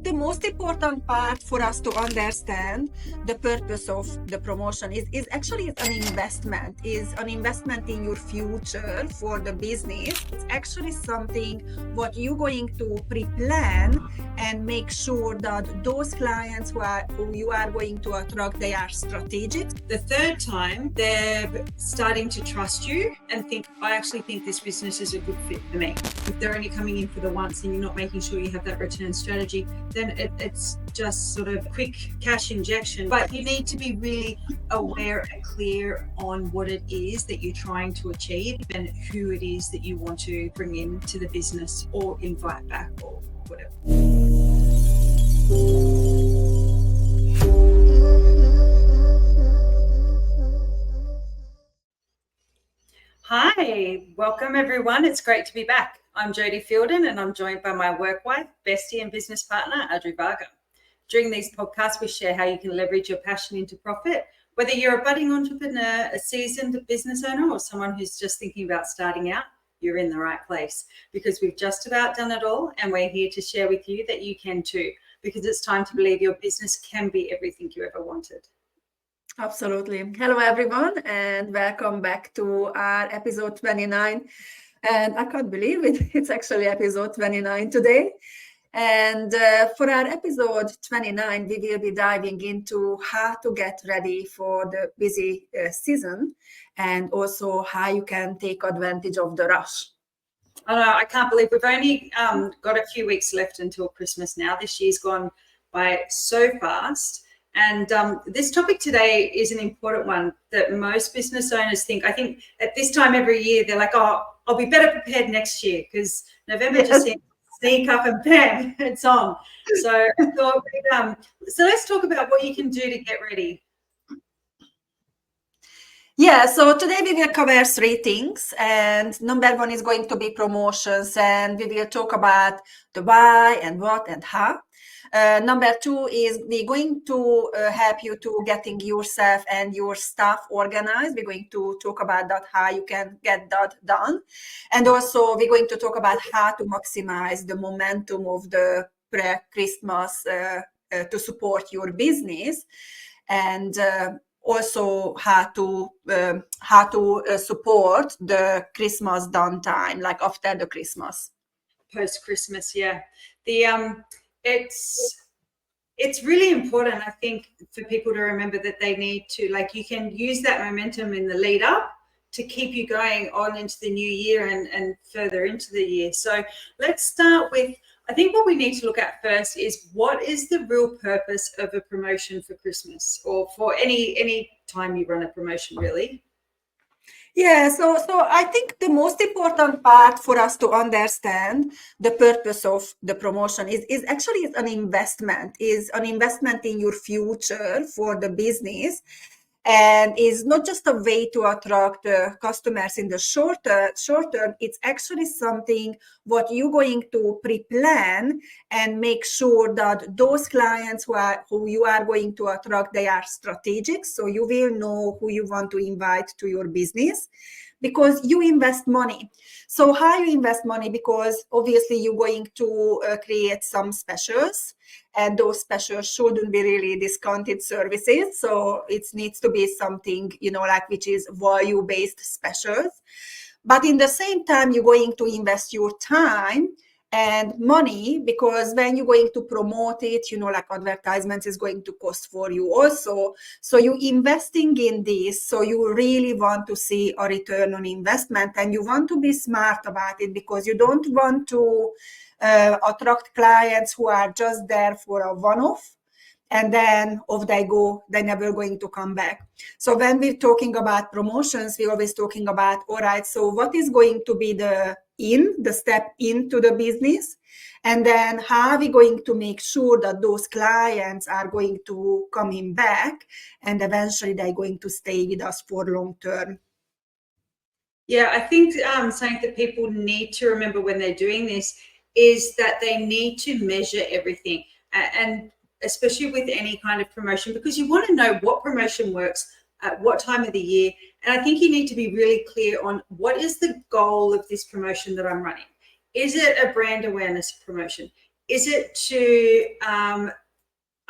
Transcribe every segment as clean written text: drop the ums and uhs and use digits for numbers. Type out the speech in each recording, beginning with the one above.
the most important part for us to understand the purpose of the promotion is actually an investment in your future for the business. It's actually something what you're going to pre-plan and make sure that those clients who you are going to attract, they are strategic. The third time, they're starting to trust you and think, I actually think this business is a good fit for me. If they're only coming in for the once and you're not making sure you have that return strategy, then it's just sort of quick cash injection. But you need to be really aware and clear on what it is that you're trying to achieve and who it is that you want to bring into the business or invite back or whatever. Hi, welcome everyone. It's great to be back. I'm Jodie Fielden and I'm joined by my work wife, bestie and business partner, Adri Varga. During these podcasts, we share how you can leverage your passion into profit. Whether you're a budding entrepreneur, a seasoned business owner, or someone who's just thinking about starting out, you're in the right place because we've just about done it all and we're here to share with you that you can too, because it's time to believe your business can be everything you ever wanted. Absolutely. Hello, everyone, and welcome back to our episode 29. And I can't believe it. It's actually episode 29 today. And for our episode 29, we will be diving into how to get ready for the busy season and also how you can take advantage of the rush. I know, I can't believe we've only got a few weeks left until Christmas now. This year's gone by so fast. And this topic today is an important one that most business owners think. I think at this time every year, they're like, oh, I'll be better prepared next year because November just seems to sneak up and bam, it's on. So I thought, so let's talk about what you can do to get ready. Yeah, so today we will cover three things, and number one is going to be promotions, and we will talk about the why and what and how. Number two is we're going to help you to getting yourself and your staff organized. We're going to talk about that, how you can get that done. And also we're going to talk about how to maximize the momentum of the pre-Christmas to support your business, and also how to support the Christmas downtime, like after the Christmas. Post-Christmas, yeah. It's really important, I think, for people to remember that they need to, like, you can use that momentum in the lead up to keep you going on into the new year and further into the year. So let's start with, I think what we need to look at first is what is the real purpose of a promotion for Christmas or for any time you run a promotion, really? Yeah, so I think the most important part for us to understand the purpose of the promotion is actually an investment in your future for the business, and is not just a way to attract customers in the short term. It's actually something what you're going to pre-plan and make sure that those clients who you are going to attract, they are strategic. So you will know who you want to invite to your business because you invest money. So how you invest money? Because obviously you're going to create some specials, and those specials shouldn't be really discounted services. So it needs to be something, like which is value-based specials. But in the same time, you're going to invest your time and money, because when you're going to promote it, like advertisements is going to cost for you also. So you're investing in this. So you really want to see a return on investment, and you want to be smart about it because you don't want to attract clients who are just there for a one-off, and then off they go, they're never going to come back. So when we're talking about promotions, we're always talking about, all right, so what is going to be the step into the business? And then how are we going to make sure that those clients are going to come in back and eventually they're going to stay with us for long term? Yeah, I think something that people need to remember when they're doing this is that they need to measure everything, and especially with any kind of promotion, because you want to know what promotion works at what time of the year. And I think you need to be really clear on what is the goal of this promotion that I'm running. Is it a brand awareness promotion? Is it to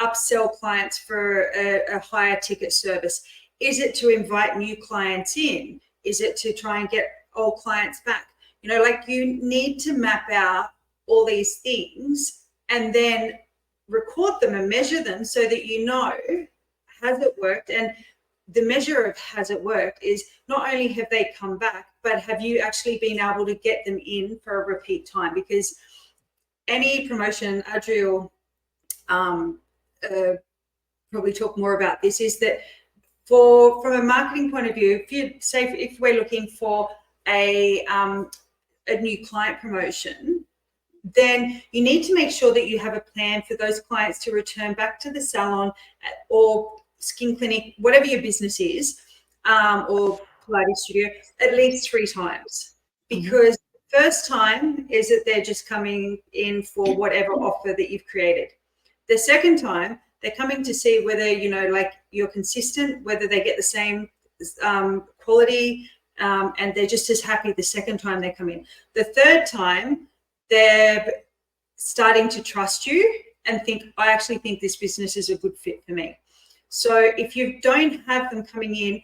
upsell clients for a higher ticket service? Is it to invite new clients in? Is it to try and get old clients back? You know, like you need to map out all these things and then record them and measure them so that you know, has it worked? And the measure of has it worked is not only have they come back, but have you actually been able to get them in for a repeat time? Because any promotion, Adri will probably talk more about this, is that from a marketing point of view, if we're looking for a new client promotion, then you need to make sure that you have a plan for those clients to return back to the salon or skin clinic, whatever your business is, or Pilates studio, at least 3 times. Because the first time is that they're just coming in for whatever offer that you've created. The second time, they're coming to see whether, you know, like you're consistent, whether they get the same quality, and they're just as happy the second time they come in. The third time, they're starting to trust you and think, I actually think this business is a good fit for me. So if you don't have them coming in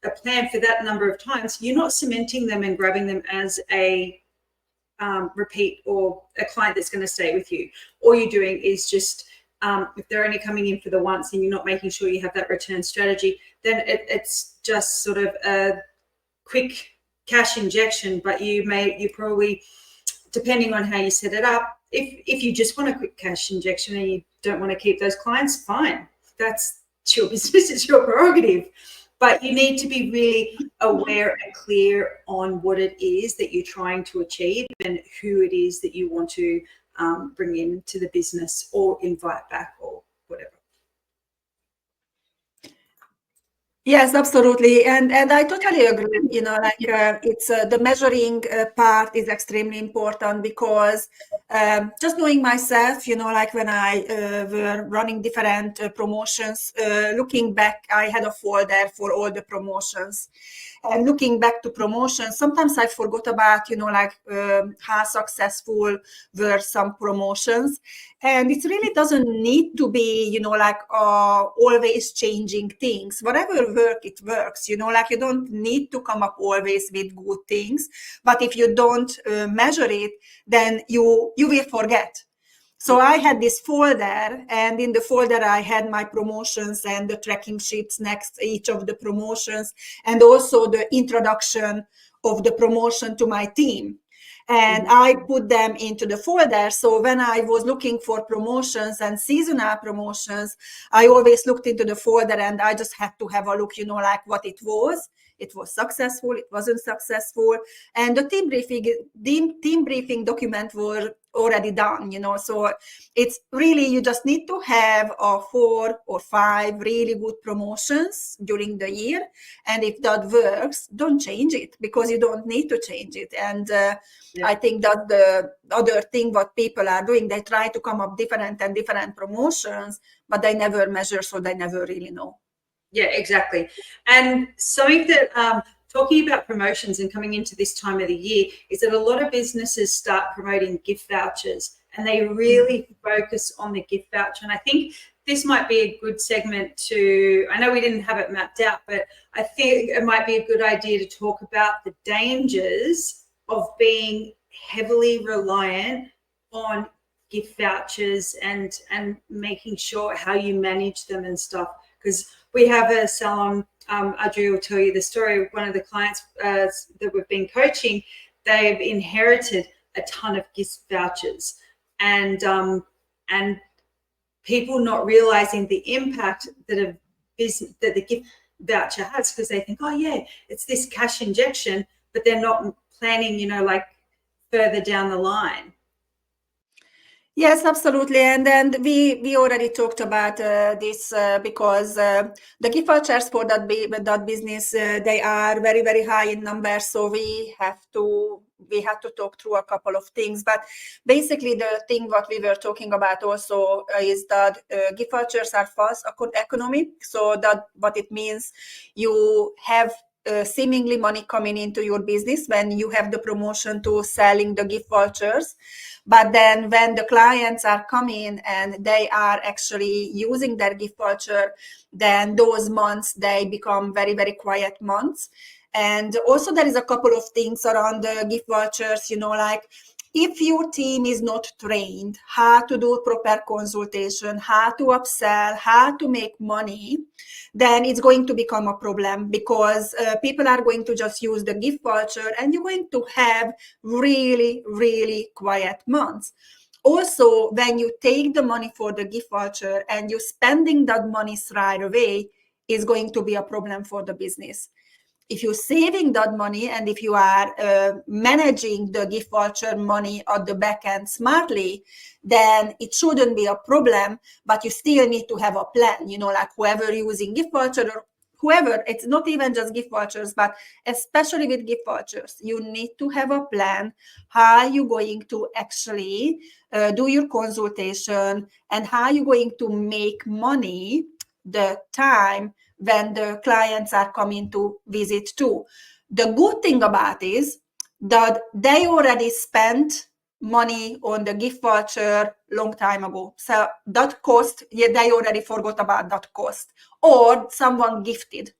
a plan for that number of times, you're not cementing them and grabbing them as a repeat or a client that's going to stay with you. All you're doing is just, if they're only coming in for the once and you're not making sure you have that return strategy, then it's just sort of a quick cash injection. But you probably, depending on how you set it up, if you just want a quick cash injection and you don't want to keep those clients, fine. That's your business, it's your prerogative. But you need to be really aware and clear on what it is that you're trying to achieve and who it is that you want to bring into the business or invite back or whatever. Yes, absolutely. And I totally agree. You know, like it's the measuring part is extremely important because just knowing myself, you know, like when I were running different promotions, looking back, I had a folder for all the promotions. And looking back to promotions, sometimes I forgot about, you know, like how successful were some promotions. And it really doesn't need to be, you know, like always changing things. Whatever work, it works, you know, like you don't need to come up always with good things. But if you don't measure it, then you will forget. So I had this folder, and in the folder I had my promotions and the tracking sheets next to each of the promotions, and also the introduction of the promotion to my team. And I put them into the folder. So when I was looking for promotions and seasonal promotions, I always looked into the folder and I just had to have a look, you know, like what it was. It was successful, it wasn't successful. And the team briefing document was already done, you know. So it's really, you just need to have 4 or 5 really good promotions during the year. And if that works, don't change it, because you don't need to change it. And I think that's the other thing what people are doing. They try to come up different promotions, but they never measure, so they never really know. Yeah, exactly. And something that talking about promotions and coming into this time of the year is that a lot of businesses start promoting gift vouchers, and they really focus on the gift voucher. And I think this might be a good segment to, I know we didn't have it mapped out, but I think it might be a good idea to talk about the dangers of being heavily reliant on gift vouchers and making sure how you manage them and stuff. Because we have a salon, Adri will tell you the story of one of the clients that we've been coaching. They've inherited a ton of gift vouchers, and people not realizing the impact that the gift voucher has, because they think, oh yeah, it's this cash injection, but they're not planning, you know, like further down the line. Yes, absolutely. And then we already talked about this because the gift vouchers for that business, they are very, very high in numbers. So we had to talk through a couple of things. But basically, the thing what we were talking about also is that gift vouchers are false economy. So that what it means, you have seemingly money coming into your business when you have the promotion to selling the gift vouchers. But then when the clients are coming and they are actually using their gift voucher, then those months, they become very, very quiet months. And also there is a couple of things around the gift vouchers, like if your team is not trained how to do proper consultation, how to upsell, how to make money, then it's going to become a problem, because people are going to just use the gift voucher and you're going to have really, really quiet months. Also, when you take the money for the gift voucher and you're spending that money right away, is going to be a problem for the business. If you're saving that money and if you are managing the gift voucher money at the back end smartly, then it shouldn't be a problem, but you still need to have a plan, like whoever using gift voucher or whoever, it's not even just gift vouchers, but especially with gift vouchers, you need to have a plan how you're going to actually do your consultation and how you're going to make money the time when the clients are coming to visit too. The good thing about is that they already spent money on the gift voucher long time ago. So that cost, they already forgot about that cost, or someone gifted.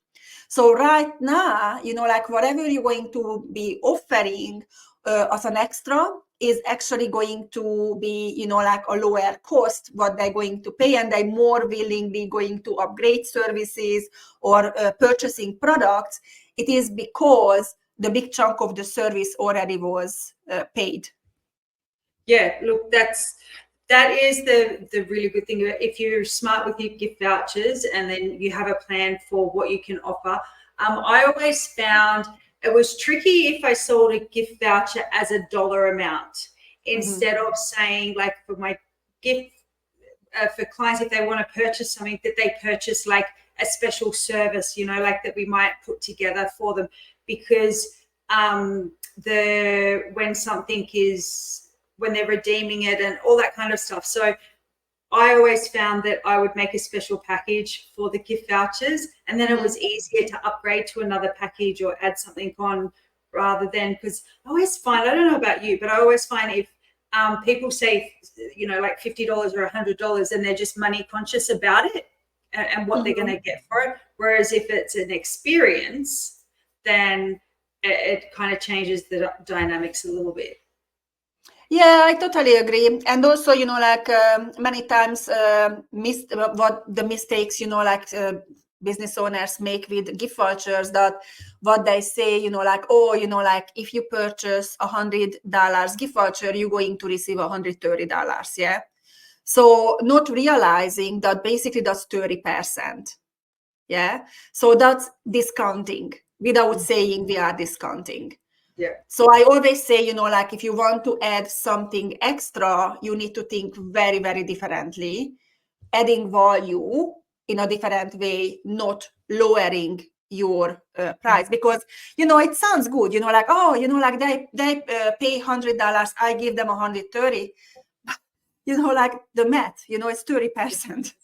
So right now, like whatever you're going to be offering as an extra is actually going to be, like a lower cost, what they're going to pay, and they're more willingly going to upgrade services or purchasing products. It is because the big chunk of the service already was paid. Yeah, look, that is the really good thing. If you're smart with your gift vouchers and then you have a plan for what you can offer. I always found it was tricky if I sold a gift voucher as a dollar amount instead of saying, like, for my gift for clients, if they want to purchase something, that they purchase like a special service, like that we might put together for them, because when they're redeeming it and all that kind of stuff. So I always found that I would make a special package for the gift vouchers, and then it was easier to upgrade to another package or add something on, rather than, because I always find, I don't know about you, but I always find if people say, like $50 or $100, and they're just money conscious about it and what they're going to get for it. Whereas if it's an experience, then it kind of changes the dynamics a little bit. Yeah, I totally agree. And also, like many times what the mistakes, like business owners make with gift vouchers, that what they say, like, oh, like if you purchase $100 gift voucher, you're going to receive $130. Yeah. So not realizing that basically that's 30%. Yeah. So that's discounting without saying we are discounting. Yeah. So I always say, like if you want to add something extra, you need to think very, very differently, adding value in a different way, not lowering your price, because, it sounds good, like, oh, like they pay $100, I give them 130, like the math, it's 30%.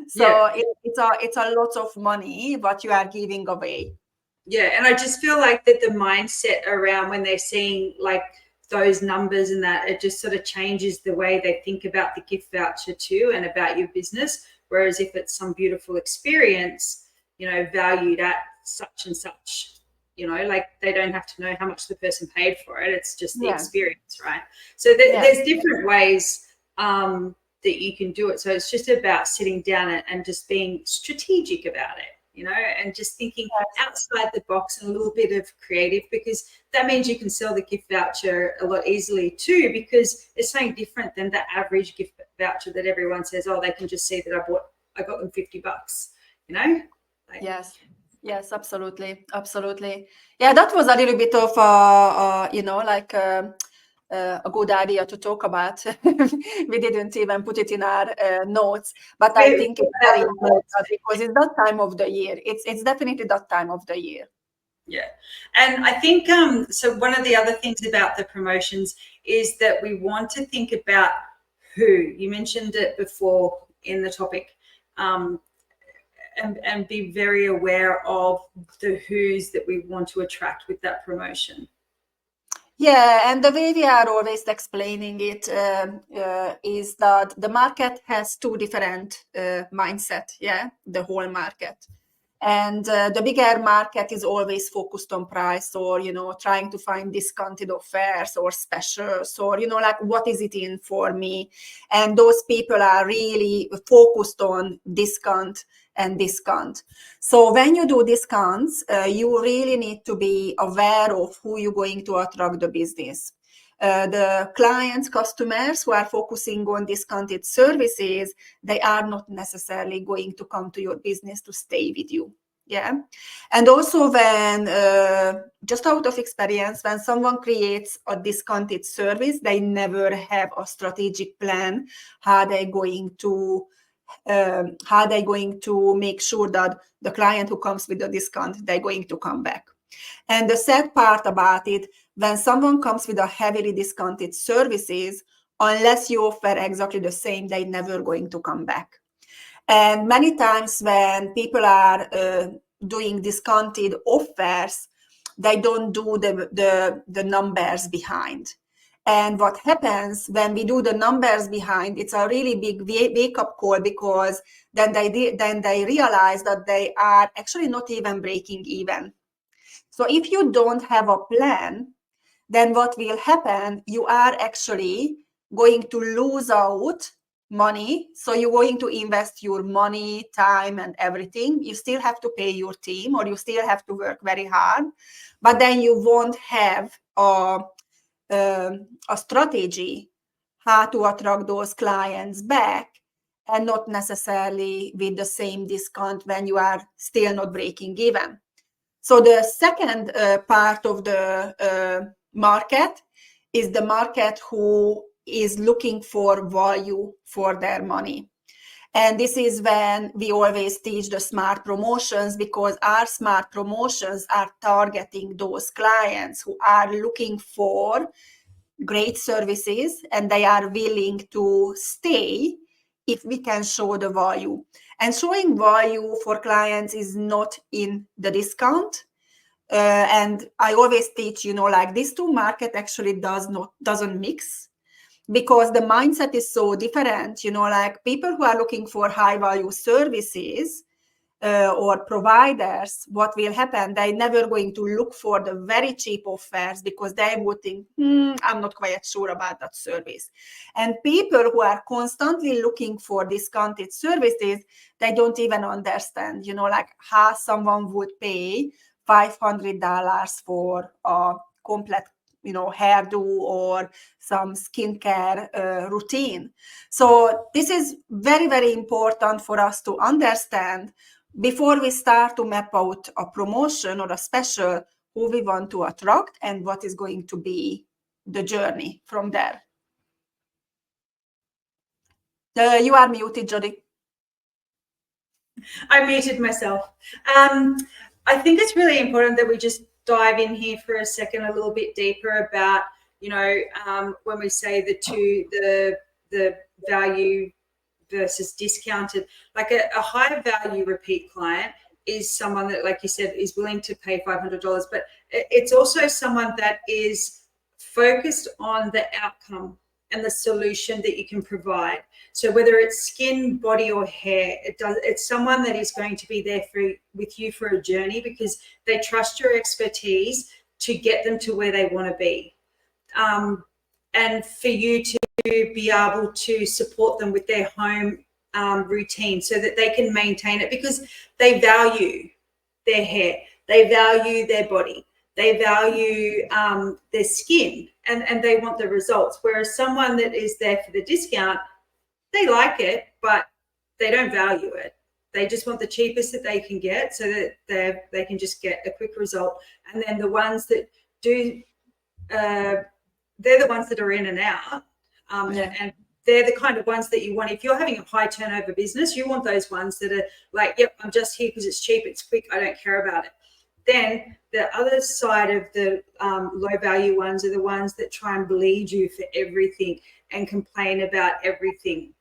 So it's a lot of money what you are giving away. Yeah, and I just feel like that the mindset around when they're seeing like those numbers and that, it just sort of changes the way they think about the gift voucher too and about your business. Whereas if it's some beautiful experience, valued at such and such, like they don't have to know how much the person paid for it. It's just the experience, right? So there's different ways that you can do it. So it's just about sitting down and just being strategic about it. And just thinking outside the box and a little bit of creative, because that means you can sell the gift voucher a lot easily too, because it's something different than the average gift voucher that everyone says, oh, they can just see that I got them $50, Yes, absolutely. Yeah, that was a little bit of a good idea to talk about. We didn't even put it in our notes, but I think it's very important because it's that time of the year. It's definitely that time of the year. Yeah. And I think, so one of the other things about the promotions is that we want to think about who. You mentioned it before in the topic. and be very aware of the who's that we want to attract with that promotion. Yeah, and the way we are always explaining it is that the market has two different mindset. Yeah, the whole market. And the bigger market is always focused on price, or, trying to find discounted offers or specials, or, like, what is it in for me? And those people are really focused on discount and discount. So when you do discounts, you really need to be aware of who you're going to attract the business. The clients, customers who are focusing on discounted services, they are not necessarily going to come to your business to stay with you. Yeah. And also when, just out of experience, when someone creates a discounted service, they never have a strategic plan how they're going to make sure that the client who comes with the discount, they're going to come back. And the sad part about it, when someone comes with a heavily discounted services, unless you offer exactly the same, they're never going to come back. And many times when people are doing discounted offers, they don't do the numbers behind. And what happens when we do the numbers behind, it's a really big wake-up call, because then they realize that they are actually not even breaking even. So if you don't have a plan, then what will happen, you are actually going to lose out money. So you're going to invest your money, time, and everything. You still have to pay your team, or you still have to work very hard, but then you won't have a strategy how to attract those clients back, and not necessarily with the same discount when you are still not breaking even. So the second part of the market is the market who is looking for value for their money. And this is when we always teach the smart promotions, because our smart promotions are targeting those clients who are looking for great services, and they are willing to stay if we can show the value. And showing value for clients is not in the discount. And I always teach, like, these two market actually doesn't mix, because the mindset is so different. Like, people who are looking for high value services or providers, what will happen? They're never going to look for the very cheap offers, because they would think, I'm not quite sure about that service. And people who are constantly looking for discounted services, they don't even understand, like, how someone would pay $500 for a complete hairdo or some skincare routine. So this is very, very important for us to understand before we start to map out a promotion or a special, who we want to attract and what is going to be the journey from there. You are muted, Jodie. I muted myself. I think it's really important that we just dive in here for a second, a little bit deeper about, when we say the value versus discounted, like a higher value repeat client is someone that, like you said, is willing to pay $500, but it's also someone that is focused on the outcome and the solution that you can provide. So whether it's skin, body, or hair, it's someone that is going to be there with you for a journey, because they trust your expertise to get them to where they want to be. And for you to be able to support them with their home routine so that they can maintain it, because they value their hair, they value their body, they value their skin, and they want the results. Whereas someone that is there for the discount, they like it, but they don't value it. They just want the cheapest that they can get, so that they can just get a quick result. And then the ones that do, they're the ones that are in and out. And they're the kind of ones that you want. If you're having a high turnover business, you want those ones that are like, yep, I'm just here because it's cheap, it's quick, I don't care about it. Then the other side of the low value ones are the ones that try and bleed you for everything and complain about everything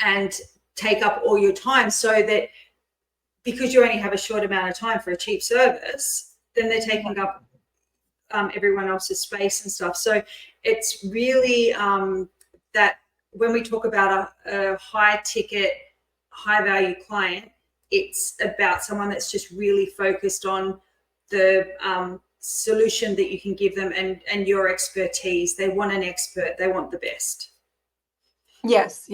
and take up all your time, so that because you only have a short amount of time for a cheap service, then they're taking up everyone else's space and stuff. So it's really that when we talk about a high ticket, high value client, it's about someone that's just really focused on the solution that you can give them and your expertise. They want an expert. They want the best. Yes,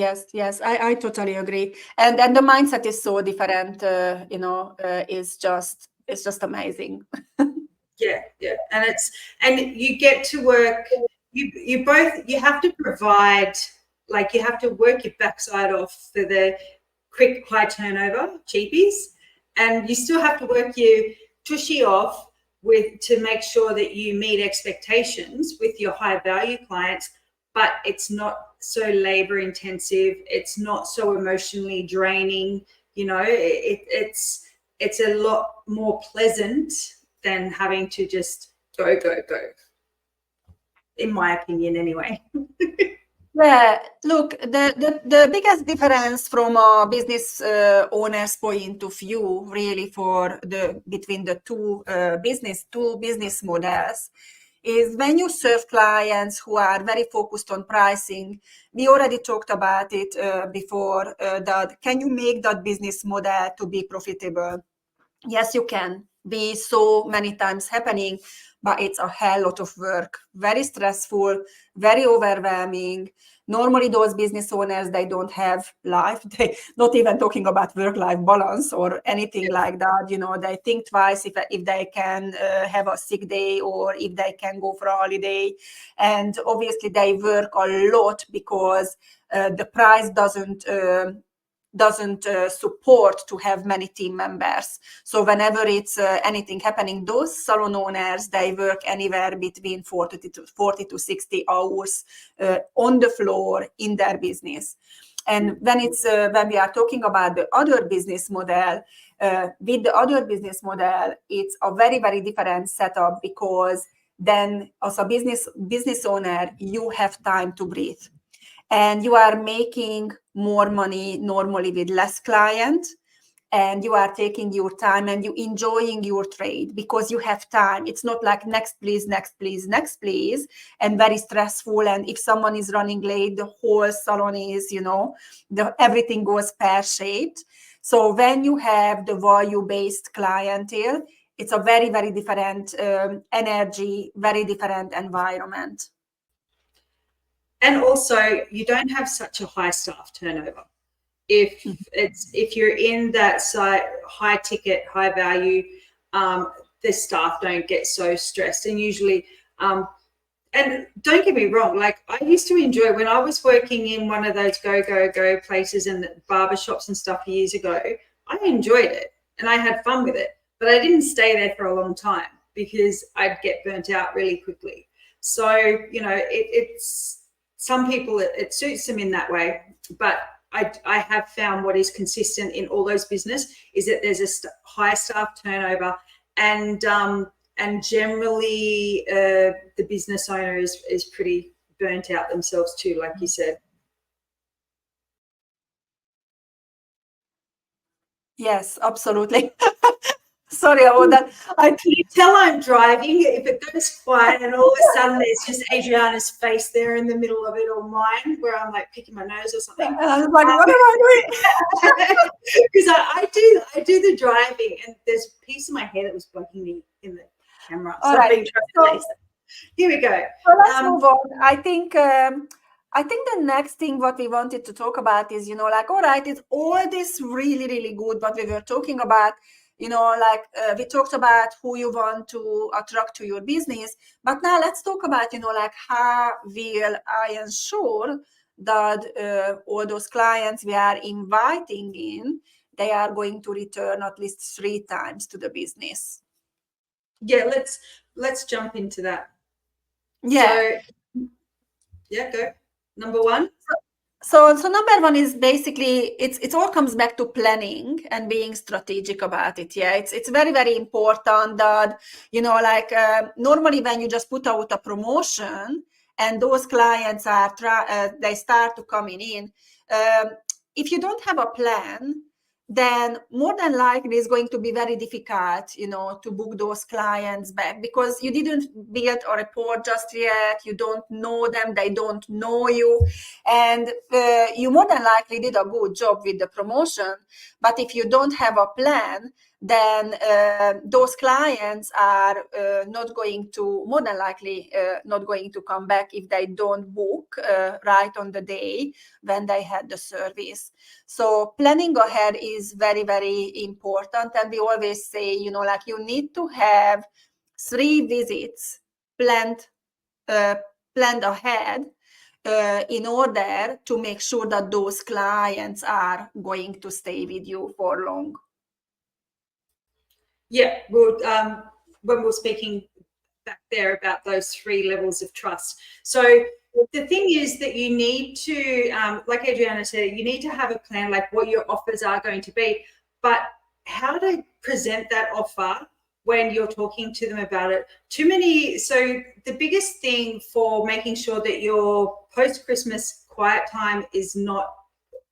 I totally agree. And the mindset is so different, it's just amazing. Yeah. And you get to work, you have to provide, like you have to work your backside off for the quick high turnover cheapies, and you still have to work your tushy off to make sure that you meet expectations with your high value clients, but it's not so labor intensive, it's not so emotionally draining, it's a lot more pleasant than having to just go, in my opinion anyway. Yeah, look, the biggest difference from a business owner's point of view, really, between the two business models, is when you serve clients who are very focused on pricing. We already talked about it before. That can you make that business model to be profitable? Yes, you can. Be so many times happening, but it's a hell lot of work, very stressful, very overwhelming. Normally those business owners, they don't have life. They not even talking about work-life balance or anything like that. They think twice if they can have a sick day or if they can go for a holiday. And obviously they work a lot because the price doesn't support to have many team members. So whenever it's anything happening, those salon owners, they work anywhere between 40 to 60 hours on the floor in their business. And when we are talking about the other business model, with the other business model, it's a very, very different setup, because then as a business owner, you have time to breathe. And you are making more money normally with less clients, and you are taking your time and you enjoying your trade because you have time. It's not like next please, and very stressful. And if someone is running late, the whole salon is, everything goes pear-shaped. So when you have the value-based clientele, it's a very, very different energy, very different environment. And also, you don't have such a high staff turnover. If you're in that high ticket, high value, the staff don't get so stressed. And usually, and don't get me wrong, like I used to enjoy when I was working in one of those go places and barbershops and stuff years ago. I enjoyed it and I had fun with it, but I didn't stay there for a long time because I'd get burnt out really quickly. So, it's some people, it suits them in that way, but I have found what is consistent in all those business is that there's a high staff turnover, and generally the business owner is pretty burnt out themselves too, like you said. Yes, absolutely. Sorry about that. Can you tell I'm driving? If it goes quiet and all of a sudden there's just Adriana's face there in the middle of it, or mine, where I'm like picking my nose or something. And I was like, what am I doing? Because I do the driving, and there's a piece of my hair that was bugging me in the camera. All right. Here we go. So let's move on. I think the next thing what we wanted to talk about is, all right, it's all this really, really good what we were talking about. We talked about who you want to attract to your business, but now let's talk about, how will I ensure that all those clients we are inviting in, they are going to return at least 3 times to the business. Yeah, let's jump into that. Yeah. So, yeah, go. Number 1. So number 1 is basically it all comes back to planning and being strategic about it. Yeah, it's very, very important that normally when you just put out a promotion and those clients are they start to coming in, if you don't have a plan, then more than likely it's going to be very difficult, to book those clients back, because you didn't build a rapport just yet. You don't know them, they don't know you, and you more than likely did a good job with the promotion. But if you don't have a plan, then those clients are more than likely not going to come back if they don't book right on the day when they had the service. So planning ahead is very, very important. And we always say, you need to have 3 visits planned ahead in order to make sure that those clients are going to stay with you for long. Yeah, well, when we were speaking back there about those 3 levels of trust. So the thing is that you need to, like Adriana said, you need to have a plan, like what your offers are going to be, but how to present that offer when you're talking to them about it. So the biggest thing for making sure that your post-Christmas quiet time is not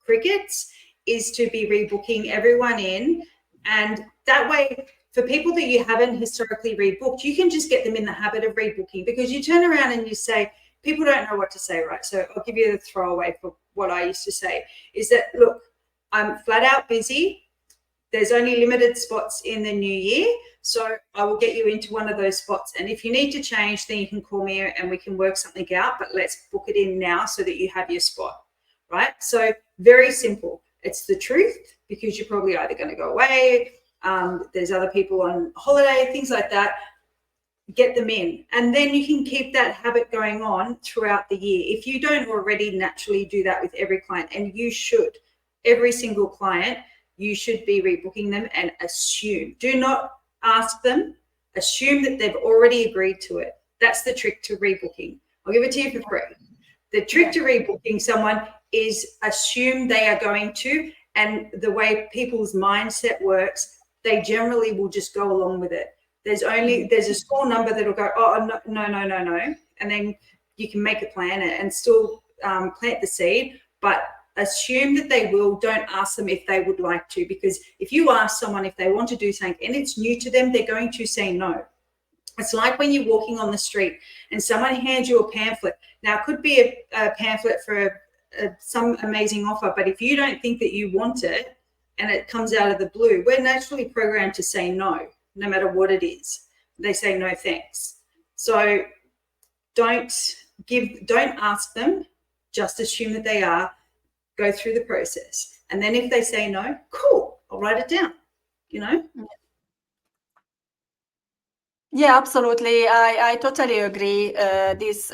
crickets is to be rebooking everyone in. And that way, for people that you haven't historically rebooked, you can just get them in the habit of rebooking, because you turn around and you say, people don't know what to say, right? So I'll give you the throwaway for what I used to say is that, look, I'm flat out busy. There's only limited spots in the new year. So I will get you into one of those spots. And if you need to change, then you can call me and we can work something out, but let's book it in now so that you have your spot, right? So very simple. It's the truth, because you're probably either going to go away, there's other people on holiday, things like that. Get them in, and then you can keep that habit going on throughout the year. If you don't already naturally do that with every client, and you should, every single client, you should be rebooking them and assume. Do not ask them, assume that they've already agreed to it. That's the trick to rebooking. I'll give it to you for free. The trick to rebooking someone is assume they are going to, and the way people's mindset works, they generally will just go along with it. There's a small number that'll go, oh, no. And then you can make a plan and still plant the seed, but assume that they will. Don't ask them if they would like to, because if you ask someone if they want to do something and it's new to them, they're going to say no. It's like when you're walking on the street and someone hands you a pamphlet. Now, it could be a pamphlet for some amazing offer, but if you don't think that you want it and it comes out of the blue, we're naturally programmed to say no matter what it is. They say no thanks. So don't ask them, just assume that they are, go through the process. And then if they say no, cool, I'll write it down, Yeah, absolutely. I totally agree. This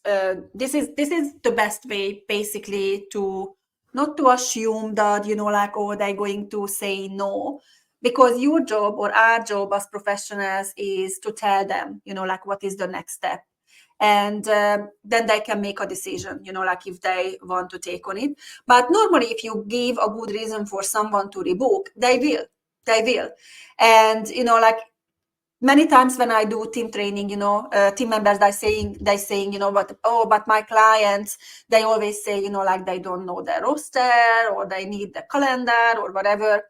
is the best way, basically, to not to assume that, oh, they're going to say no, because your job or our job as professionals is to tell them, what is the next step. And then they can make a decision, if they want to take on it. But normally, if you give a good reason for someone to rebook, they will. And, many times when I do team training, team members, they're saying, but my clients, they always say, they don't know their roster, or they need the calendar or whatever.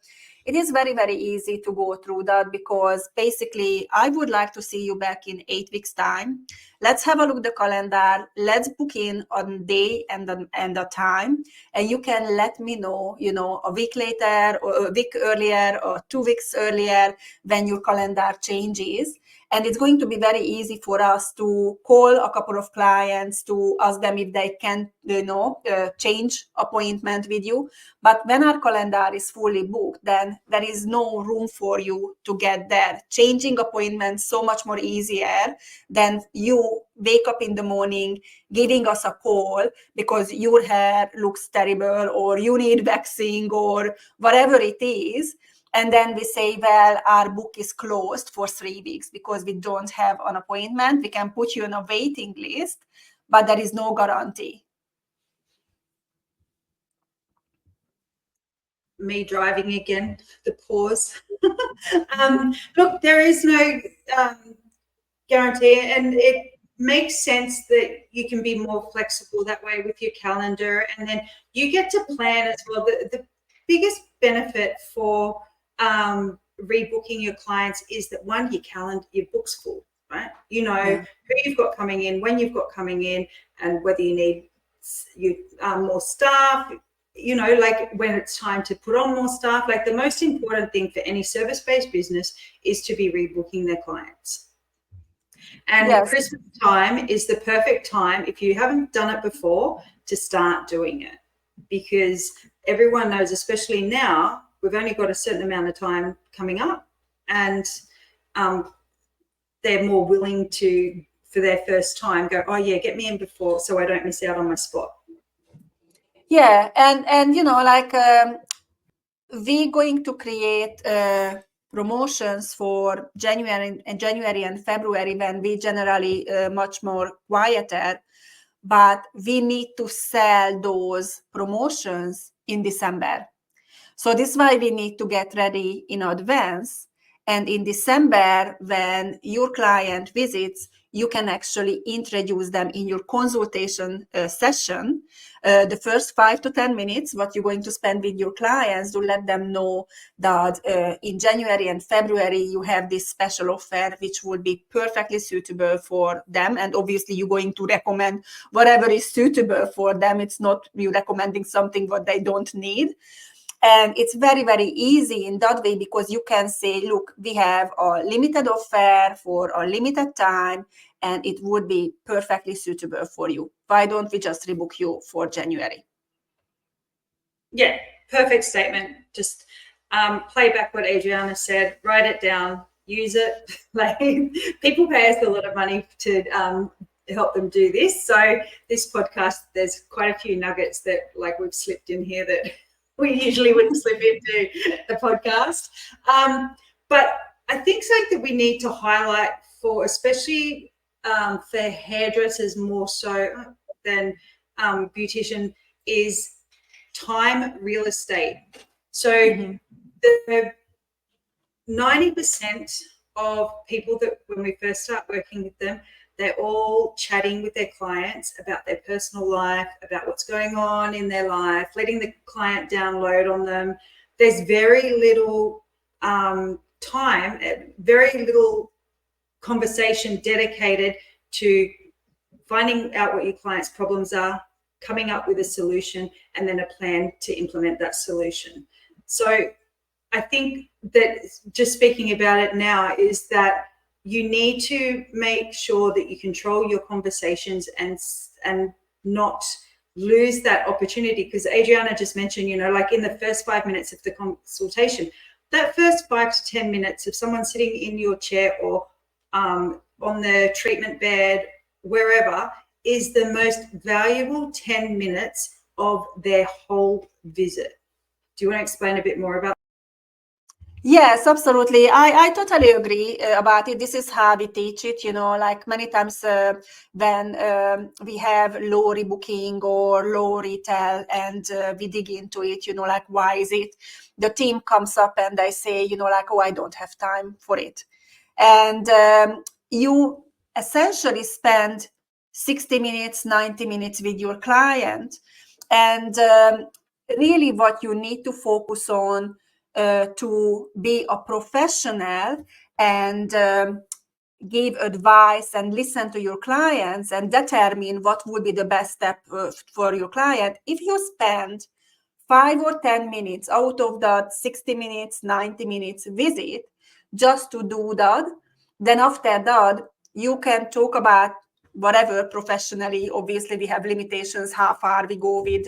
It is very, very easy to go through that, because basically I would like to see you back in 8 weeks time. Let's have a look at the calendar. Let's book in on day and the time. And you can let me know, a week later or a week earlier or 2 weeks earlier when your calendar changes. And it's going to be very easy for us to call a couple of clients to ask them if they can, change appointment with you. But when our calendar is fully booked, then there is no room for you to get there. Changing appointments so much more easier than you wake up in the morning, giving us a call because your hair looks terrible, or you need waxing, or whatever it is. And then we say, well, our book is closed for 3 weeks because we don't have an appointment. We can put you on a waiting list, but there is no guarantee. Me driving again, the pause. Look, there is no guarantee, and it makes sense that you can be more flexible that way with your calendar, and then you get to plan as well. The biggest benefit for rebooking your clients is that one, your book's full, right? You know who you've got coming in, when you've got coming in, and whether you need more staff, you know, like when it's time to put on more staff. Like the most important thing for any service-based business is to be rebooking their clients. And Christmas time is the perfect time, if you haven't done it before, to start doing it, because everyone knows, especially now, we've only got a certain amount of time coming up, and they're more willing to, for their first time, go, oh yeah, get me in before so I don't miss out on my spot. Yeah, and you know, like we're going to create promotions for January and February, when we generally much more quieter, but we need to sell those promotions in December. So this is why we need to get ready in advance. And in December, when your client visits, you can actually introduce them in your consultation session. The first 5 to 10 minutes, what you're going to spend with your clients, to let them know that in January and February, you have this special offer, which would be perfectly suitable for them. And obviously, you're going to recommend whatever is suitable for them. It's not you recommending something what they don't need. And it's very, very easy in that way, because you can say, look, we have a limited offer for a limited time, and it would be perfectly suitable for you. Why don't we just rebook you for January? Yeah, perfect statement. Just play back what Adriana said, write it down, use it. Like, people pay us a lot of money to help them do this. So this podcast, there's quite a few nuggets that like we've slipped in here that we usually wouldn't slip into the podcast. But I think something that we need to highlight for, especially for hairdressers more so than beautician, is time real estate. So the 90% of people that when we first start working with them, they're all chatting with their clients about their personal life, about what's going on in their life, letting the client download on them. There's very little time, very little conversation dedicated to finding out what your client's problems are, coming up with a solution, and then a plan to implement that solution. So I think that just speaking about it now is that you need to make sure that you control your conversations and not lose that opportunity. Because Adriana just mentioned, you know, like in the first 5 minutes of the consultation, that first 5 to 10 minutes of someone sitting in your chair or on the treatment bed, wherever, is the most valuable 10 minutes of their whole visit. Do you want to explain a bit more about that? Yes, absolutely. I totally agree about it. This is how we teach it, you know, like many times when we have low rebooking or low retail, and we dig into it, you know, like, why is it? The team comes up and they say, you know, like, oh, I don't have time for it. And you essentially spend 60 minutes, 90 minutes with your client. And really what you need to focus on to be a professional and give advice and listen to your clients and determine what would be the best step for your client. If you spend 5 or 10 minutes out of that 60 minutes, 90 minutes visit just to do that, then after that, you can talk about whatever professionally. Obviously, we have limitations how far we go with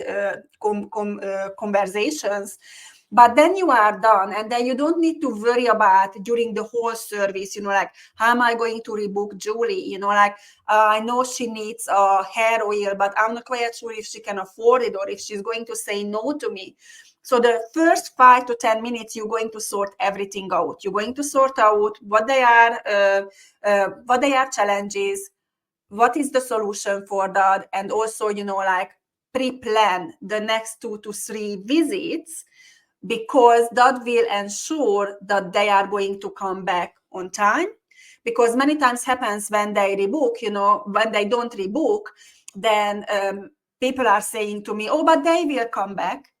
conversations. But then you are done, and then you don't need to worry about during the whole service, you know, like, how am I going to rebook Julie? You know, like, I know she needs a hair oil, but I'm not quite sure if she can afford it or if she's going to say no to me. So the first 5 to 10 minutes, you're going to sort everything out. You're going to sort out what they are challenges, what is the solution for that, and also, you know, like, pre-plan the next 2 to 3 visits, because that will ensure that they are going to come back on time. Because many times happens when they rebook, you know, when they don't rebook, then people are saying to me, oh, but they will come back.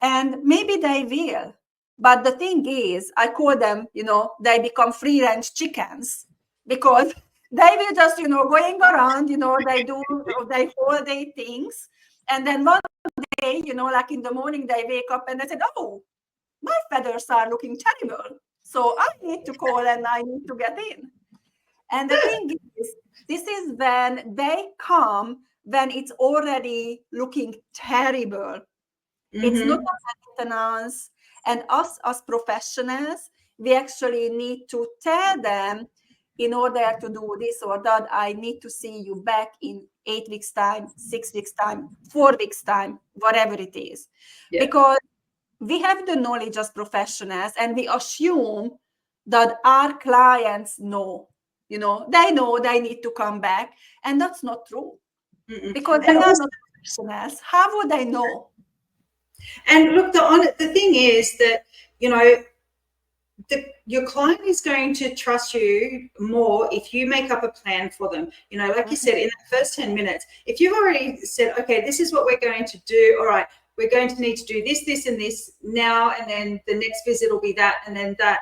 And maybe they will. But the thing is, I call them, they become free range chickens, because they will just, going around, they whole day things. And then one day, like in the morning, they wake up and they said, oh, my feathers are looking terrible. So I need to call and I need to get in. And the thing is, this is when they come when it's already looking terrible. It's not a maintenance. And us as professionals, we actually need to tell them, in order to do this or that, I need to see you back in 8 weeks time, 6 weeks time, 4 weeks time, whatever it is. Yeah. Because we have the knowledge as professionals and we assume that our clients know, they know they need to come back. And that's not true. Because they are not professionals. How would they know? And look, the thing is that, your client is going to trust you more if you make up a plan for them. Like you said, in the first 10 minutes, if you've already said, okay, this is what we're going to do. All right, we're going to need to do this, this, and this now, and then the next visit will be that, and then that.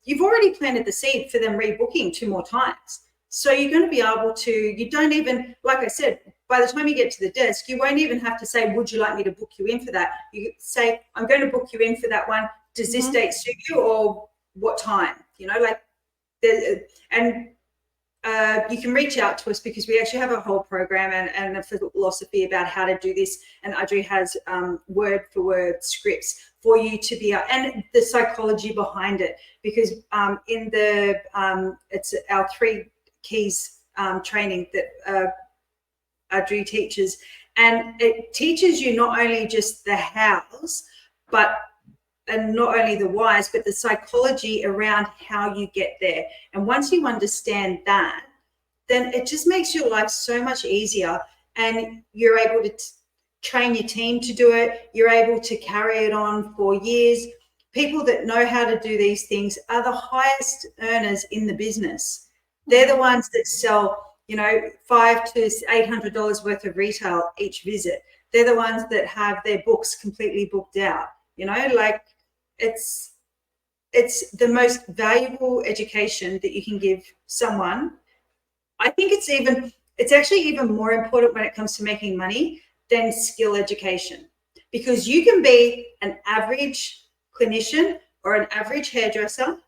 You've already planted the seed for them rebooking 2 more times. So you're going to be able to, you don't even, like I said, by the time you get to the desk, you won't even have to say, would you like me to book you in for that? You say, I'm going to book you in for that one. Does this date suit you, or what time? And you can reach out to us, because we actually have a whole program and a philosophy about how to do this. And Adri has word for word scripts for you to be, and the psychology behind it, because in the it's our 3 keys training that Adri teaches, and it teaches you not only just the hows, and not only the whys, but the psychology around how you get there. And once you understand that, then it just makes your life so much easier, and you're able to train your team to do it. You're able to carry it on for years. People that know how to do these things are the highest earners in the business. They're the ones that sell, $500 to $800 worth of retail each visit. They're the ones that have their books completely booked out. It's the most valuable education that you can give someone. I think it's actually even more important when it comes to making money than skill education, because you can be an average clinician or an average hairdresser,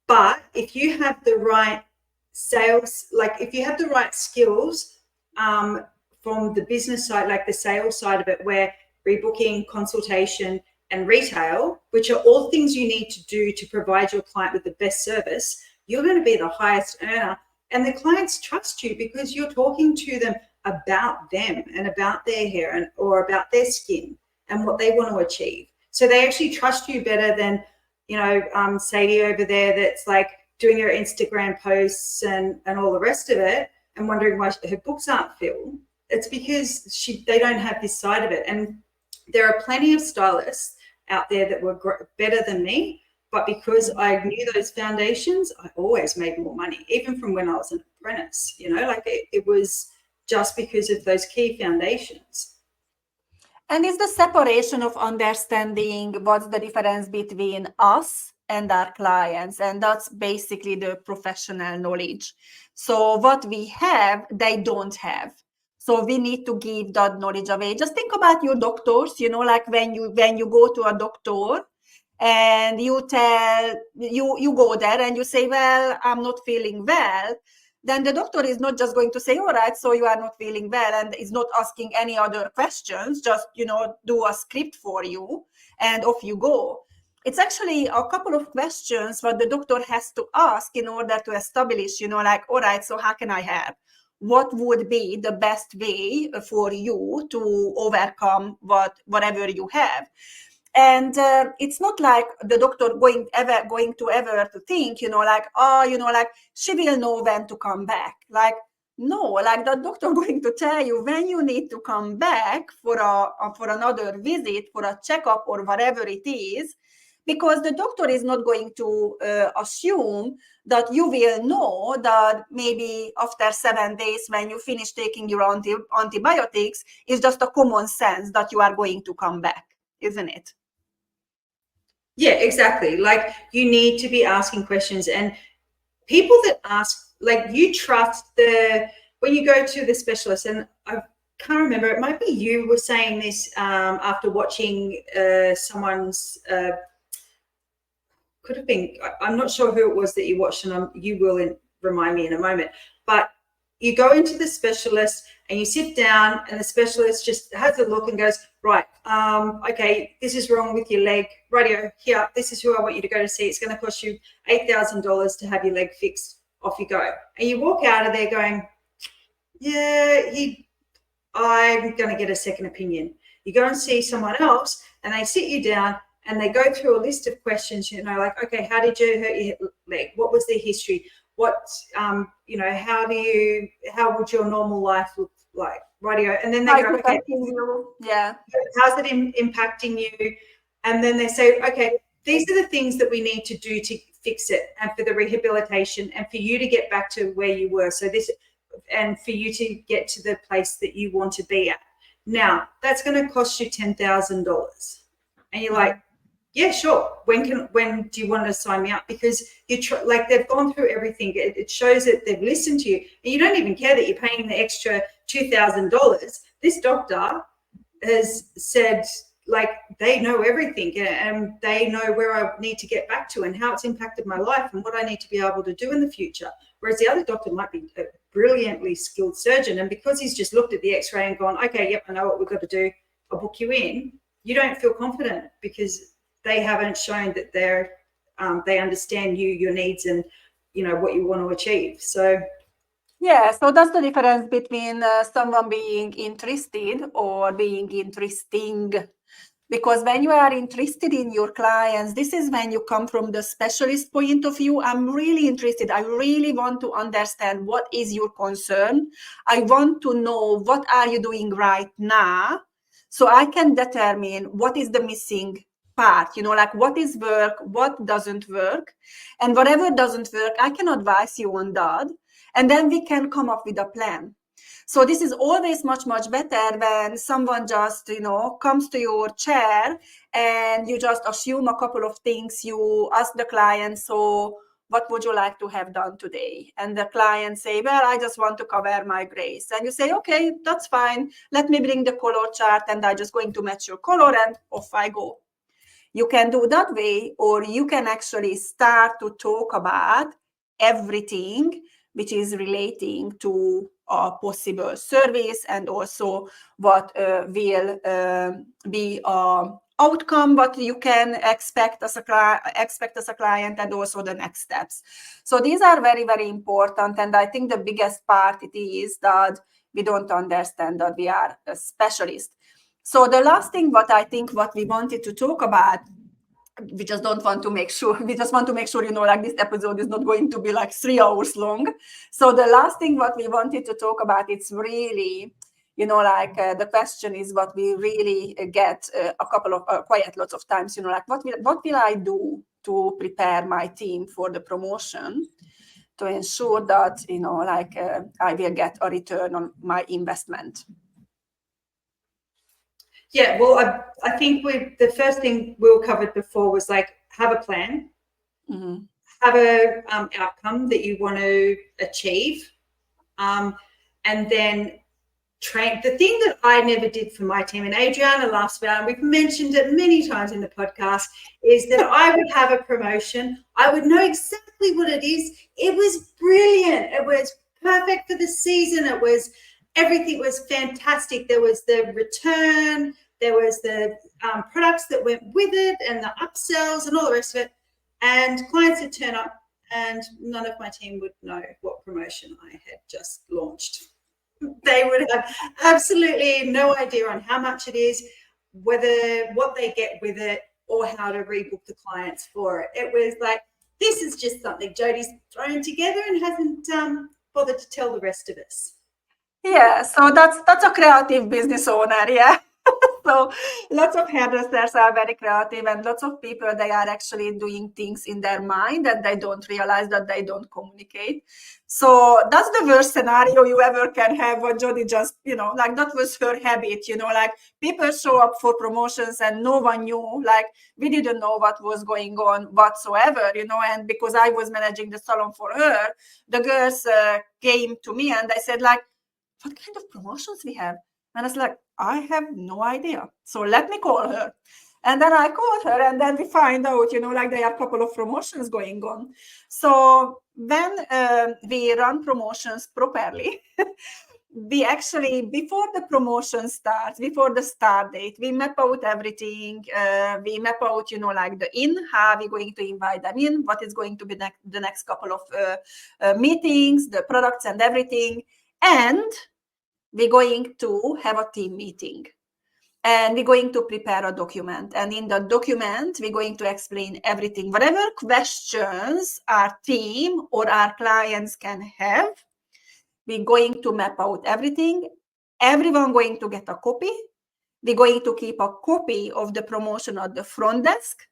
but if you have the right sales, like if you have the right skills from the business side, like the sales side of it, where rebooking, consultation, and retail, which are all things you need to do to provide your client with the best service, you're going to be the highest earner. And the clients trust you because you're talking to them about them and about their hair or about their skin and what they want to achieve. So they actually trust you better than, Sadie over there that's like doing her Instagram posts and all the rest of it and wondering why her books aren't filled. It's because they don't have this side of it. And there are plenty of stylists out there that were better than me, but because I knew those foundations, I always made more money, even from when I was an apprentice. It was just because of those key foundations. And it's the separation of understanding what's the difference between us and our clients, and that's basically the professional knowledge. So what we have, they don't have. So we need to give that knowledge away. Just think about your doctors, like when you go to a doctor and you go there and you say, well, I'm not feeling well. Then the doctor is not just going to say, all right, so you are not feeling well, and is not asking any other questions, just, do a script for you and off you go. It's actually a couple of questions what the doctor has to ask in order to establish, like, all right, so how can I help? What would be the best way for you to overcome whatever you have? And it's not like the doctor going to ever think, like she will know when to come back. Like, no, like the doctor going to tell you when you need to come back for another visit, for a checkup or whatever it is, because the doctor is not going to assume that you will know that maybe after 7 days when you finish taking your antibiotics, it's just a common sense that you are going to come back. isn't it? Yeah, exactly. Like, you need to be asking questions, and people that ask, like, you trust when you go to the specialist, and I can't remember, it might be you were saying this after watching someone's could have been, I'm not sure who it was that you watched, and you will remind me in a moment, but you go into the specialist and you sit down, and the specialist just has a look and goes, right, okay, this is wrong with your leg, rightio, here, this is who I want you to go to see. It's going to cost you $8,000 to have your leg fixed. Off you go. And you walk out of there going, yeah, I'm going to get a second opinion. You go and see someone else, and they sit you down and they go through a list of questions, like, okay, how did you hurt your leg? What was their history? What, how would your normal life look like? Rightio. And then they go, okay, yeah, how's it impacting you? And then they say, okay, these are the things that we need to do to fix it, and for the rehabilitation, and for you to get back to where you were. So this, and for you to get to the place that you want to be at. Now, that's going to cost you $10,000. And you're like, yeah, sure. When do you want to sign me up? Because like, they've gone through everything. It shows that they've listened to you, and you don't even care that you're paying the extra $2,000. This doctor has said, like, they know everything, and they know where I need to get back to and how it's impacted my life and what I need to be able to do in the future. Whereas the other doctor might be a brilliantly skilled surgeon, and because he's just looked at the x-ray and gone, okay, yep, I know what we've got to do, I'll book you in, you don't feel confident because they haven't shown that they understand your needs and what you want to achieve. So yeah, so that's the difference between someone being interested or being interesting. Because when you are interested in your clients, this is when you come from the specialist point of view. I'm really interested. I really want to understand what is your concern. I want to know what are you doing right now, so I can determine what is the missing part, like what is work, what doesn't work. And whatever doesn't work, I can advise you on that. And then we can come up with a plan. So this is always much, much better when someone just, comes to your chair and you just assume a couple of things. You ask the client, so what would you like to have done today? And the client say, well, I just want to cover my grace. And you say, okay, that's fine. Let me bring the color chart, and I'm just going to match your color, and off I go. You can do that way, or you can actually start to talk about everything which is relating to a possible service, and also what will be outcome, what you can expect as a client, and also the next steps. So these are very, very important. And I think the biggest part it is that we don't understand that we are a specialist. So the last thing what we wanted to talk about, we just want to make sure, like, this episode is not going to be like 3 hours long. So the last thing what we wanted to talk about, it's really, the question is what we really get a couple of quite lots of times, like, what will I do to prepare my team for the promotion, to ensure that, I will get a return on my investment. Yeah, well, I think the first thing we covered before was, like, have a plan, have a outcome that you want to achieve, and then train. The thing that I never did for my team, and Adriana laughs about, and we've mentioned it many times in the podcast, is that I would have a promotion. I would know exactly what it is. It was brilliant. It was perfect for the season. Everything was fantastic. There was the return. There was the products that went with it, and the upsells and all the rest of it. And clients would turn up, and none of my team would know what promotion I had just launched. They would have absolutely no idea on how much it is, what they get with it, or how to rebook the clients for it. It was like, this is just something Jodie's thrown together and hasn't bothered to tell the rest of us. Yeah, so that's a creative business owner, yeah. So So lots of hairdressers are very creative, and lots of people, they are actually doing things in their mind that they don't realize, that they don't communicate. So that's the worst scenario you ever can have. What Jodie just, like, that was her habit, like people show up for promotions and no one knew, like we didn't know what was going on whatsoever, and because I was managing the salon for her, the girls came to me and I said, like, what kind of promotions we have? And I was like, I have no idea. So let me call her. And then I called her, and then we find out, like there are a couple of promotions going on. So when we run promotions properly, we actually, before the promotion starts, before the start date, we map out everything. We map out, like the how we're going to invite them in, what is going to be the next couple of meetings, the products and everything. And we're going to have a team meeting. And we're going to prepare a document. And in the document, we're going to explain everything. Whatever questions our team or our clients can have, we're going to map out everything. Everyone going to get a copy. We're going to keep a copy of the promotion at the front desk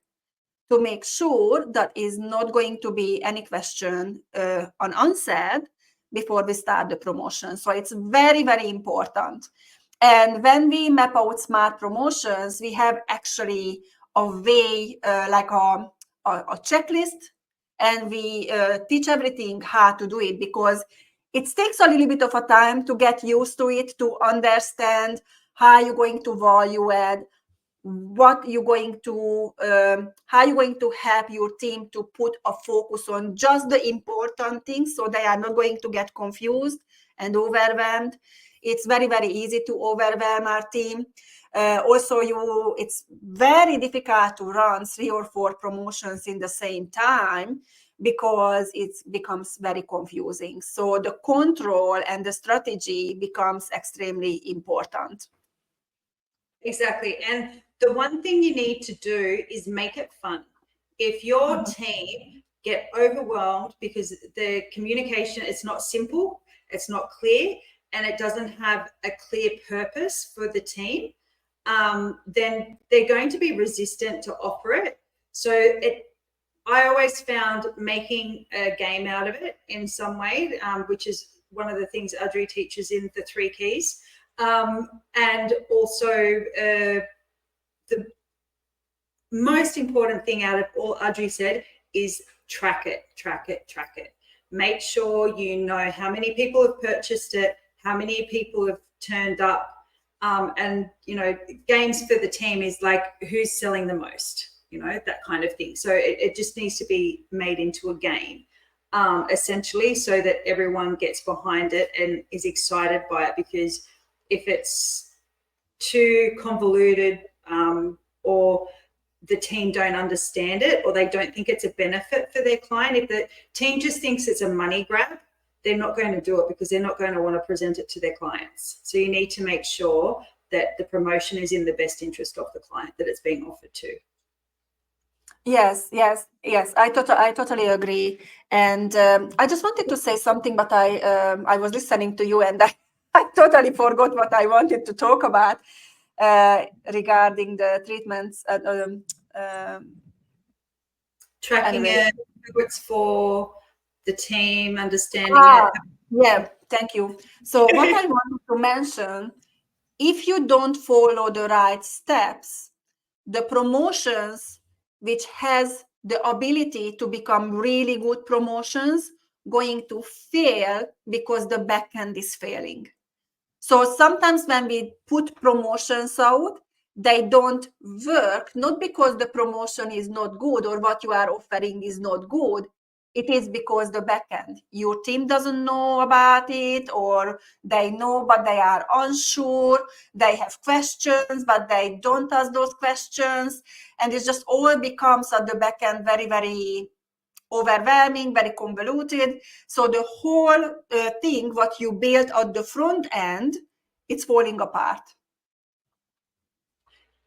to make sure that is not going to be any question unanswered before we start the promotion. So it's very, very important. And when we map out smart promotions, we have actually a way, like a checklist, and we teach everything how to do it, because it takes a little bit of a time to get used to it, to understand how you're going to value add, what you're going to, how you're going to help your team to put a focus on just the important things, so they are not going to get confused and overwhelmed. It's very, very easy to overwhelm our team. Also, it's very difficult to run 3 or 4 promotions in the same time, because it becomes very confusing. So the control and the strategy becomes extremely important. Exactly. And the one thing you need to do is make it fun. If your team get overwhelmed because the communication is not simple, it's not clear, and it doesn't have a clear purpose for the team, then they're going to be resistant to offer it. So I always found making a game out of it in some way, which is one of the things Adri teaches in the 3 keys. And also the most important thing out of all Adri said is track it. Make sure you know how many people have purchased it, how many people have turned up, and games for the team is like who's selling the most, that kind of thing. So it just needs to be made into a game, essentially, so that everyone gets behind it and is excited by it. Because if it's too convoluted, or the team don't understand it, or they don't think it's a benefit for their client, if the team just thinks it's a money grab, they're not going to do it, because they're not going to want to present it to their clients. So you need to make sure that the promotion is in the best interest of the client that it's being offered to. Yes. I totally agree. And I just wanted to say something, but I was listening to you, and I totally forgot what I wanted to talk about regarding the treatments. Tracking anyway. it, who it's for, the team, understanding it. Yeah, thank you. So what I wanted to mention, if you don't follow the right steps, the promotions which has the ability to become really good promotions going to fail because the backend is failing. So sometimes when we put promotions out, they don't work, not because the promotion is not good or what you are offering is not good. It is because the backend, your team doesn't know about it, or they know but they are unsure. They have questions but they don't ask those questions, and it just all becomes at the backend very, very overwhelming, very convoluted. So the whole thing, what you built at the front end, it's falling apart.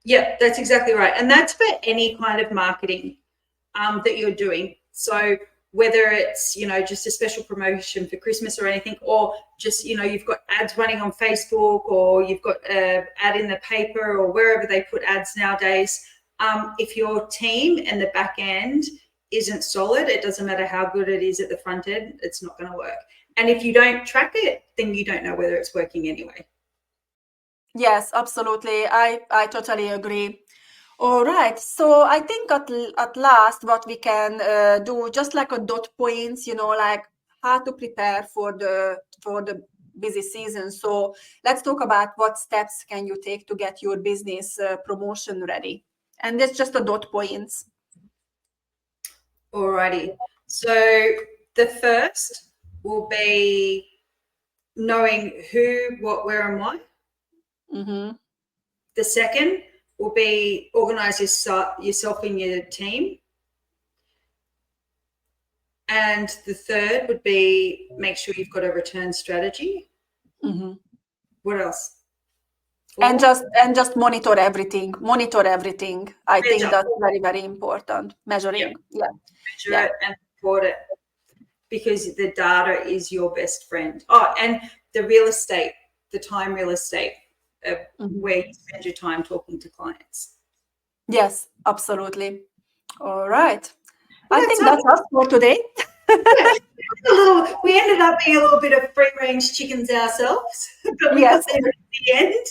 Yeah, that's exactly right. And that's for any kind of marketing that you're doing. So whether it's, just a special promotion for Christmas or anything, or just, you've got ads running on Facebook, or you've got an ad in the paper, or wherever they put ads nowadays. If your team and the back end isn't solid, it doesn't matter how good it is at the front end, it's not going to work. And if you don't track it, then you don't know whether it's working anyway. Yes, absolutely. I totally agree. All right. So I think at last what we can do, just like a dot points, like how to prepare for the busy season. So let's talk about what steps can you take to get your business promotion ready. And that's just a dot points. Alrighty. So the first will be knowing who, what, where, and why. Mm-hmm. The second will be organize yourself and your team. And the third would be make sure you've got a return strategy. Mm-hmm. What else? And just monitor everything. I think that's very, very important. Measuring. Yeah. Measure it and report it, because the data is your best friend. Oh, and the real estate, the time real estate, where you spend your time talking to clients. Yes, absolutely. All right. I think that's us for today. We ended up being a little bit of free-range chickens ourselves, but we got there at the end.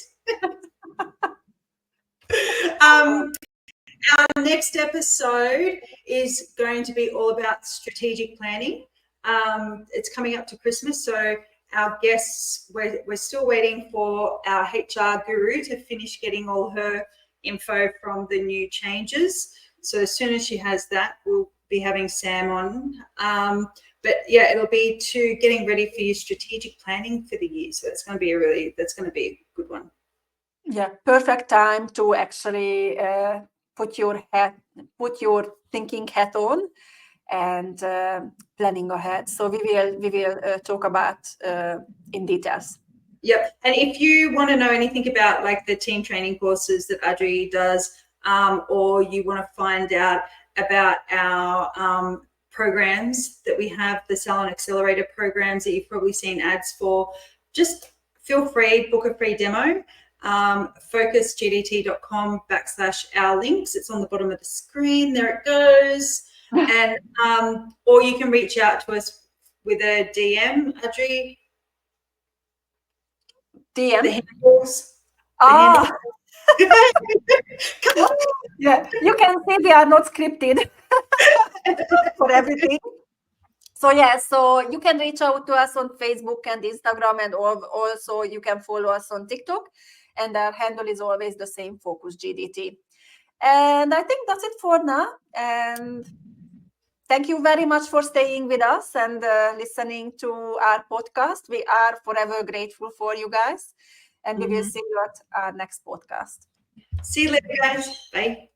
Our next episode is going to be all about strategic planning. It's coming up to Christmas, so our guests, we're still waiting for our HR guru to finish getting all her info from the new changes. So as soon as she has that, we'll be having Sam on. But yeah, it'll be to getting ready for your strategic planning for the year. So that's going to be a good one. Yeah, perfect time to actually put your thinking hat on and planning ahead. So we will talk about in details. Yep. And if you want to know anything about like the team training courses that Adri does, or you want to find out about our programs that we have, the Salon Accelerator programs that you've probably seen ads for, just feel free, book a free demo. focusgdt.com/our links. It's on the bottom of the screen. There it goes. And or you can reach out to us with a DM, Adri. DM. The handles. Come on. Yeah, you can see we are not scripted for everything. So yeah, so you can reach out to us on Facebook and Instagram, and also you can follow us on TikTok. And our handle is always the same, Focus GDT. And I think that's it for now. And thank you very much for staying with us and listening to our podcast. We are forever grateful for you guys. And we will see you at our next podcast. See you later, guys. Bye.